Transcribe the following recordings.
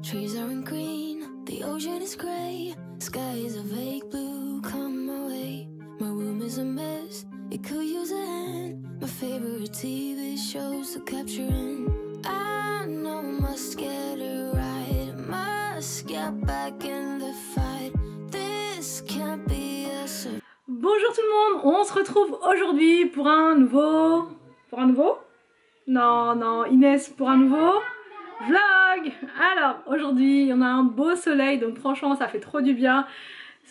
Trees aren't green, the ocean is grey, sky is a vague blue, come my way. My room is a mess, it could use a hand. My favorite TV shows to capture in. I know must get it right, must get back in the fight. This can't be a surprise. Bonjour tout le monde, on se retrouve aujourd'hui pour un nouveau... Non, Inès, pour un nouveau vlog. Alors, aujourd'hui, on a un beau soleil, donc franchement, ça fait trop du bien.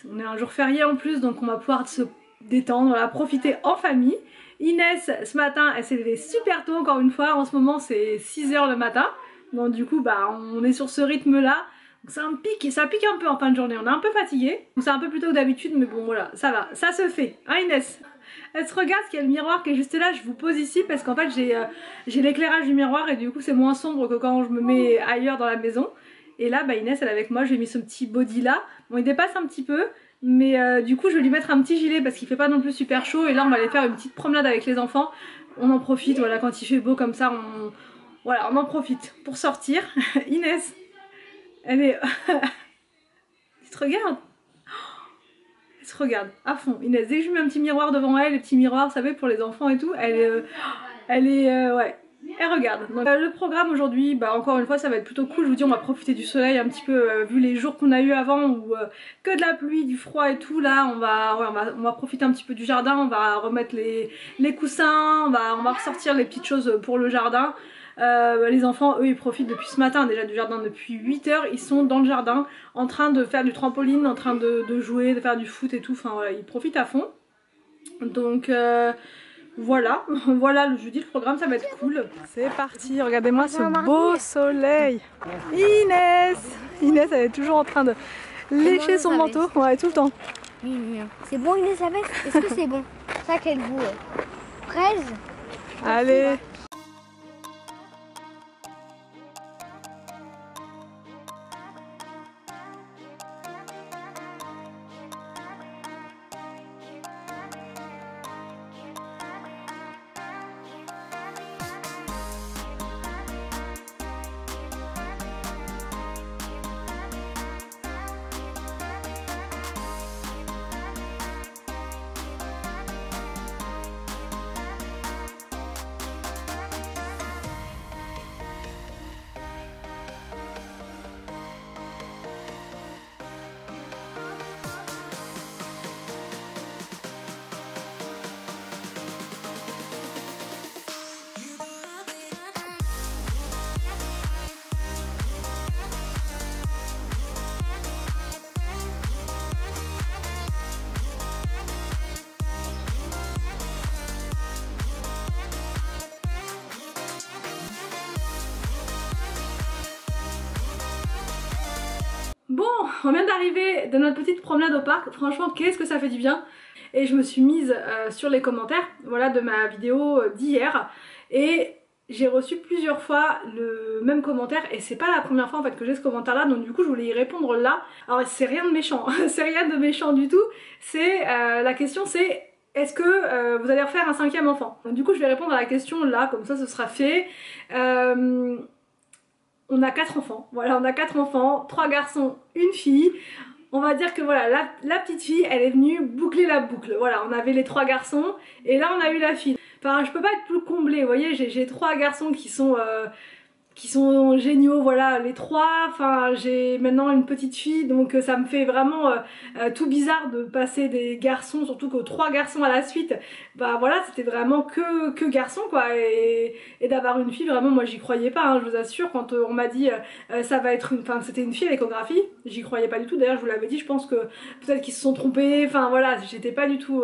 On est un jour férié en plus, donc on va pouvoir se détendre, voilà, profiter en famille. Inès, ce matin, elle s'est levée super tôt, encore une fois. En ce moment, c'est 6 h le matin. Donc du coup, bah, on est sur ce rythme-là. Ça pique un peu en fin de journée, on est un peu fatigué. C'est un peu plus tôt que d'habitude, mais bon, voilà, ça va, ça se fait. Hein, Inès? Elle se regarde, parce qu'il y a le miroir qui est juste là, je vous pose ici parce qu'en fait j'ai l'éclairage du miroir et du coup c'est moins sombre que quand je me mets ailleurs dans la maison. Et là bah Inès elle est avec moi, je lui ai mis ce petit body là, bon il dépasse un petit peu mais du coup je vais lui mettre un petit gilet parce qu'il fait pas non plus super chaud. Et là on va aller faire une petite promenade avec les enfants, on en profite, voilà, quand il fait beau comme ça voilà, on en profite pour sortir. Inès elle est... tu te regardes? Elle se regarde à fond. Inès, dès que je mets un petit miroir devant elle, les petits miroirs, vous savez, pour les enfants et tout, ouais, elle regarde. Donc le programme aujourd'hui, bah encore une fois, ça va être plutôt cool. Je vous dis, on va profiter du soleil un petit peu, vu les jours qu'on a eu avant, où que de la pluie, du froid et tout. Là, on va profiter un petit peu du jardin, on va remettre les coussins, on va ressortir les petites choses pour le jardin. Les enfants, eux, ils profitent depuis ce matin déjà du jardin, depuis 8 h. Ils sont dans le jardin en train de faire du trampoline, en train de jouer, de faire du foot et tout. Enfin voilà, ils profitent à fond. Donc voilà, voilà, je vous dis, le programme ça va être cool. C'est parti, regardez-moi ce beau soleil. Inès, elle est toujours en train de lécher son manteau, ouais, tout le temps. C'est bon Elisabeth? Est-ce que c'est bon? Ça, quel goût? Fraise? Allez. Bon, on vient d'arriver de notre petite promenade au parc, franchement qu'est-ce que ça fait du bien. Et je me suis mise sur les commentaires, voilà, de ma vidéo d'hier, et j'ai reçu plusieurs fois le même commentaire, et c'est pas la première fois en fait que j'ai ce commentaire là, donc du coup je voulais y répondre là. Alors c'est rien de méchant, c'est rien de méchant du tout, c'est la question c'est: est-ce que vous allez refaire un 5e enfant? Donc du coup je vais répondre à la question là, comme ça ce sera fait. On a 4 enfants, voilà, on a 4 enfants, 3 garçons, 1 fille. On va dire que voilà, la petite fille, elle est venue boucler la boucle. Voilà, on avait les 3 garçons et là on a eu la fille. Enfin, je peux pas être plus comblée, vous voyez, j'ai 3 garçons qui sont géniaux, voilà, les 3. Enfin, j'ai maintenant une petite fille, donc ça me fait vraiment tout bizarre de passer des garçons, surtout que 3 garçons à la suite. Bah voilà, c'était vraiment que garçons quoi, et d'avoir une fille, vraiment moi j'y croyais pas, hein, je vous assure. Quand on m'a dit ça va être une, enfin c'était une fille à l'échographie, j'y croyais pas du tout. D'ailleurs je vous l'avais dit, je pense que peut-être qu'ils se sont trompés, enfin voilà, j'étais pas du tout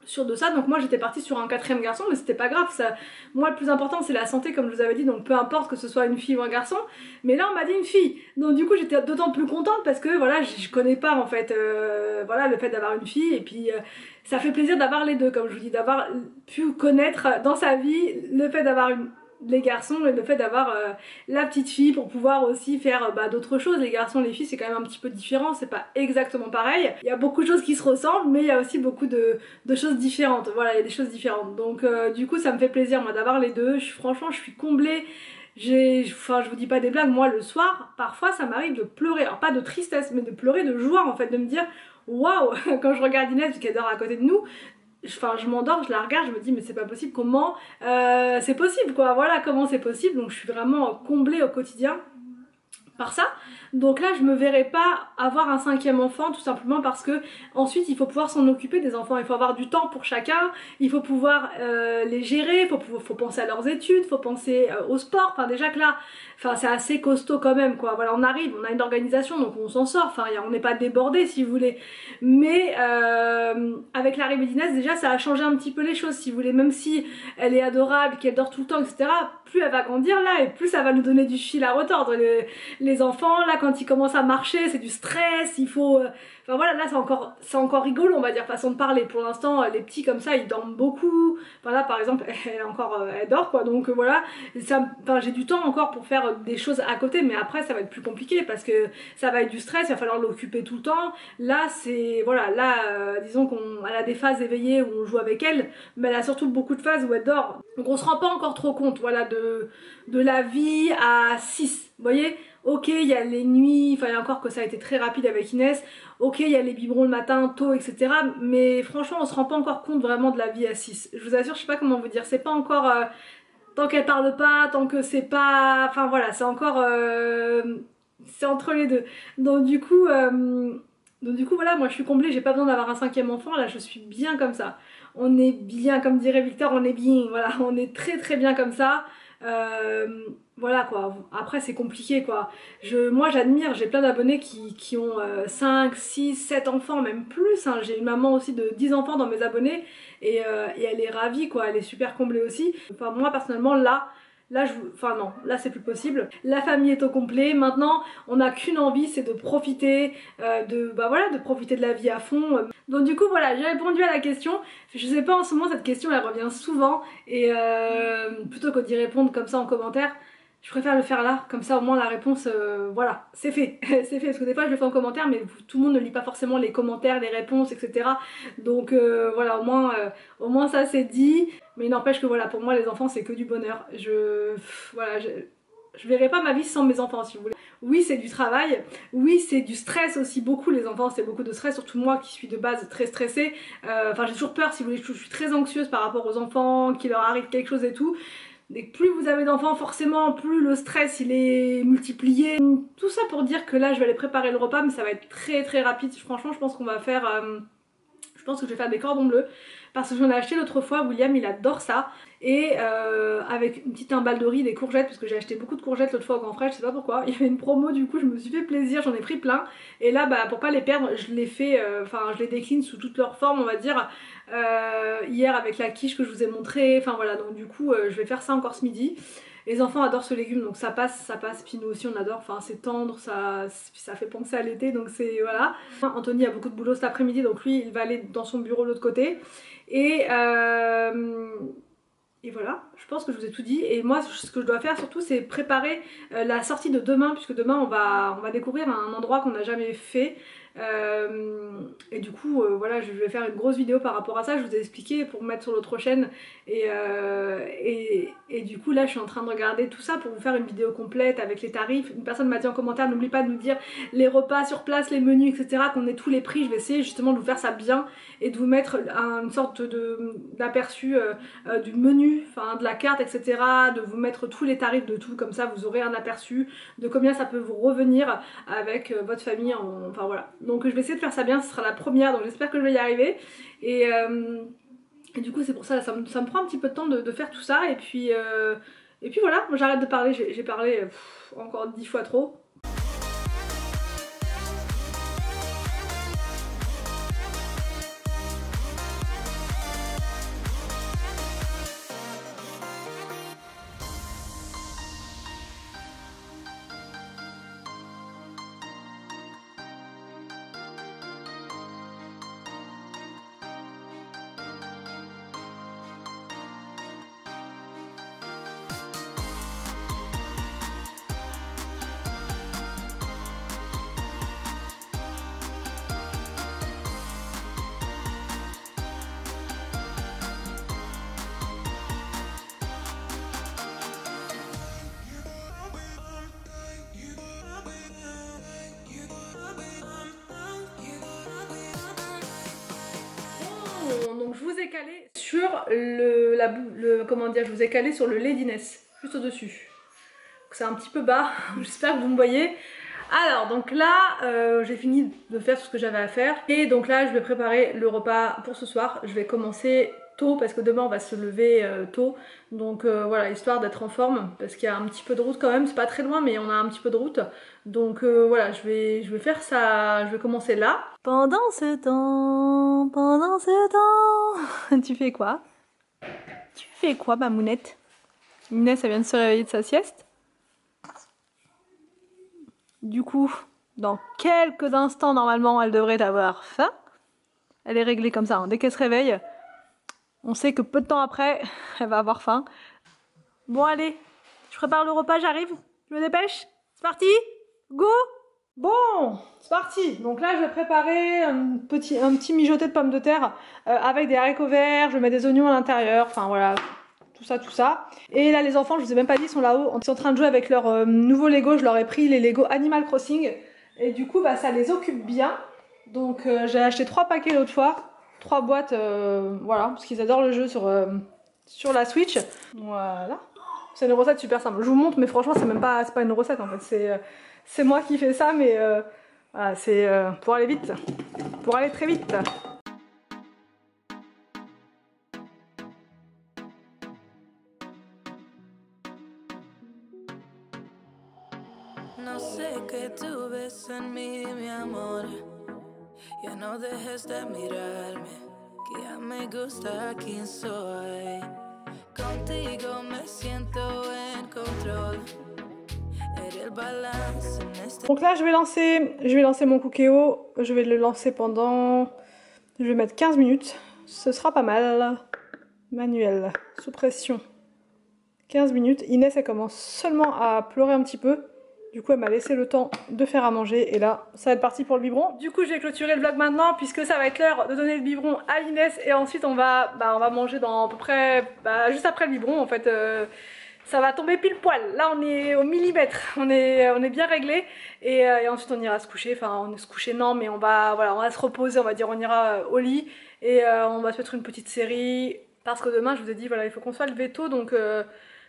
sûre de ça. Donc moi j'étais partie sur un 4e garçon, mais c'était pas grave, ça. Moi le plus important c'est la santé, comme je vous avais dit, donc peu importe que ce soit une fille ou un garçon. Mais là on m'a dit une fille, donc du coup j'étais d'autant plus contente parce que voilà, je connais pas en fait voilà, le fait d'avoir une fille, et puis ça fait plaisir d'avoir les deux, comme je vous dis, d'avoir pu connaître dans sa vie le fait d'avoir les garçons et le fait d'avoir la petite fille pour pouvoir aussi faire d'autres choses. Les garçons, les filles c'est quand même un petit peu différent, c'est pas exactement pareil. Il y a beaucoup de choses qui se ressemblent, mais il y a aussi beaucoup de choses différentes. Voilà, il y a des choses différentes. Donc du coup ça me fait plaisir moi d'avoir les deux. Franchement je suis comblée. Enfin, je vous dis pas des blagues, moi le soir, parfois ça m'arrive de pleurer, alors pas de tristesse, mais de pleurer de joie en fait, de me dire waouh, quand je regarde Inès, parce qu'elle dort à côté de nous, enfin je m'endors, je la regarde, je me dis mais c'est pas possible, comment c'est possible quoi, voilà comment c'est possible, donc je suis vraiment comblée au quotidien par ça. Donc là je me verrais pas avoir un 5e enfant, tout simplement parce que ensuite il faut pouvoir s'en occuper des enfants, il faut avoir du temps pour chacun, il faut pouvoir les gérer, faut penser à leurs études, faut penser au sport, enfin déjà que là c'est assez costaud quand même quoi, voilà on arrive, on a une organisation donc on s'en sort, enfin on n'est pas débordé si vous voulez, mais avec l'arrivée d'Inès déjà ça a changé un petit peu les choses si vous voulez, même si elle est adorable, qu'elle dort tout le temps etc, plus elle va grandir là et plus ça va nous donner du fil à retordre. Les enfants là quand ils commencent à marcher c'est du stress, il faut enfin voilà là c'est encore rigolo on va dire façon de parler. Pour l'instant les petits comme ça ils dorment beaucoup, enfin là par exemple elle dort quoi, donc voilà enfin j'ai du temps encore pour faire des choses à côté, mais après ça va être plus compliqué parce que ça va être du stress, il va falloir l'occuper tout le temps. Là c'est voilà là disons qu'elle a des phases éveillées où on joue avec elle, mais elle a surtout beaucoup de phases où elle dort, donc on se rend pas encore trop compte voilà de la vie à 6, vous voyez. Ok, il y a les nuits, enfin il y a encore que ça a été très rapide avec Inès, ok il y a les biberons le matin tôt etc, mais franchement on se rend pas encore compte vraiment de la vie à 6. Je vous assure, je sais pas comment vous dire, c'est pas encore tant qu'elle parle pas, tant que c'est pas, enfin voilà c'est encore c'est entre les deux, donc du coup voilà, moi je suis comblée, j'ai pas besoin d'avoir un 5e enfant, là je suis bien comme ça, on est bien, comme dirait Victor, on est bien, voilà, on est très très bien comme ça. Voilà quoi, après c'est compliqué quoi. Moi j'admire, j'ai plein d'abonnés qui ont 5, 6, 7 enfants, même plus, hein. J'ai une maman aussi de 10 enfants dans mes abonnés et elle est ravie quoi, elle est super comblée aussi. Enfin moi personnellement enfin non, là c'est plus possible. La famille est au complet, maintenant on n'a qu'une envie, c'est de profiter, de profiter de la vie à fond. Donc du coup voilà, j'ai répondu à la question. Je sais pas, en ce moment cette question elle revient souvent et plutôt que d'y répondre comme ça en commentaire, je préfère le faire là, comme ça au moins la réponse, voilà, c'est fait, c'est fait, parce que des fois je le fais en commentaire mais tout le monde ne lit pas forcément les commentaires, les réponses, etc. Donc voilà, au moins ça c'est dit, mais il n'empêche que voilà, pour moi les enfants c'est que du bonheur, voilà, je verrai pas ma vie sans mes enfants si vous voulez. Oui c'est du travail, oui c'est du stress aussi, beaucoup les enfants c'est beaucoup de stress, surtout moi qui suis de base très stressée, enfin j'ai toujours peur si vous voulez, je suis très anxieuse par rapport aux enfants, qu'il leur arrive quelque chose et tout. Et plus vous avez d'enfants forcément plus le stress il est multiplié. Tout ça pour dire que là je vais aller préparer le repas mais ça va être très très rapide. Franchement je pense qu'on va faire je pense que je vais faire des cordons bleus parce que j'en ai acheté l'autre fois, William il adore ça, et avec une petite imballe de riz, des courgettes, parce que j'ai acheté beaucoup de courgettes l'autre fois au Grand Frais, je sais pas pourquoi, il y avait une promo du coup je me suis fait plaisir, j'en ai pris plein, et là pour pas les perdre je les fais, je les décline sous toutes leurs formes on va dire, hier avec la quiche que je vous ai montré, enfin voilà, donc du coup je vais faire ça encore ce midi. Les enfants adorent ce légume donc ça passe, puis nous aussi on adore, enfin c'est tendre, ça fait penser à l'été donc c'est voilà. Anthony a beaucoup de boulot cet après-midi donc lui il va aller dans son bureau de l'autre côté et voilà, je pense que je vous ai tout dit, et moi ce que je dois faire surtout c'est préparer la sortie de demain, puisque demain on va découvrir un endroit qu'on n'a jamais fait. Et du coup voilà, je vais faire une grosse vidéo par rapport à ça, je vous ai expliqué pour mettre sur l'autre chaîne et du coup là je suis en train de regarder tout ça pour vous faire une vidéo complète avec les tarifs. Une personne m'a dit en commentaire n'oublie pas de nous dire les repas sur place, les menus etc, qu'on ait tous les prix. Je vais essayer justement de vous faire ça bien et de vous mettre une sorte d'aperçu du menu, enfin de la carte etc, de vous mettre tous les tarifs de tout, comme ça vous aurez un aperçu de combien ça peut vous revenir avec votre famille, enfin voilà. Donc je vais essayer de faire ça bien, ce sera la première donc j'espère que je vais y arriver, et du coup c'est pour ça, ça me prend un petit peu de temps de faire tout ça, et puis voilà, j'arrête de parler, j'ai parlé encore 10 fois trop. sur comment dire, je vous ai calé sur le lait d'Inès, juste au dessus. C'est un petit peu bas, j'espère que vous me voyez. Alors donc là j'ai fini de faire tout ce que j'avais à faire et donc là je vais préparer le repas pour ce soir. Je vais commencer tôt parce que demain on va se lever tôt, donc voilà, histoire d'être en forme parce qu'il y a un petit peu de route quand même, c'est pas très loin mais on a un petit peu de route, donc voilà, je vais faire ça, je vais commencer là. Pendant ce temps, tu fais quoi? Tu fais quoi ma mounette? Inès elle vient de se réveiller de sa sieste. Du coup, dans quelques instants, normalement, elle devrait avoir faim. Elle est réglée comme ça, hein. Dès qu'elle se réveille, on sait que peu de temps après, elle va avoir faim. Bon, allez, je prépare le repas, j'arrive. Je me dépêche. C'est parti? Go! Bon, c'est parti. Donc là, je vais préparer un petit mijoté de pommes de terre avec des haricots verts. Je mets des oignons à l'intérieur. Enfin, voilà. Tout ça. Et là les enfants, je vous ai même pas dit, sont là-haut, ils sont en train de jouer avec leurs nouveaux Lego. Je leur ai pris les Lego Animal Crossing et du coup bah ça les occupe bien. Donc j'ai acheté 3 paquets l'autre fois, 3 boîtes, voilà, parce qu'ils adorent le jeu sur la Switch. Voilà, c'est une recette super simple, je vous montre mais franchement c'est pas une recette en fait, c'est moi qui fais ça, mais voilà, c'est pour aller vite, pour aller très vite. No sé qué tú ves en mí, mi amor. Ya no dejes de mirarme, que ya me gusta quién soy. Contigo me siento en control. Eres el balance en este. Donc là je vais lancer mon cookéo. Je vais le lancer pendant, je vais mettre 15 minutes. Ce sera pas mal. Manuel, sous pression. 15 minutes. Inès elle commence seulement à pleurer un petit peu. Du coup elle m'a laissé le temps de faire à manger et là ça va être parti pour le biberon. Du coup je vais clôturer le vlog maintenant puisque ça va être l'heure de donner le biberon à Inès et ensuite on va manger dans à peu près juste après le biberon en fait. Ça va tomber pile poil, là on est au millimètre, on est bien réglé et ensuite on ira se coucher, enfin on est se coucher non mais on va se reposer, on va dire, on ira au lit et on va se mettre une petite série parce que demain je vous ai dit voilà il faut qu'on soit levé tôt, donc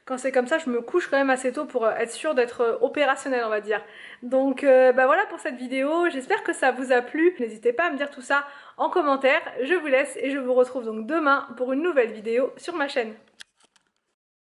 quand c'est comme ça, je me couche quand même assez tôt pour être sûre d'être opérationnelle, on va dire. Donc voilà pour cette vidéo, j'espère que ça vous a plu. N'hésitez pas à me dire tout ça en commentaire. Je vous laisse et je vous retrouve donc demain pour une nouvelle vidéo sur ma chaîne.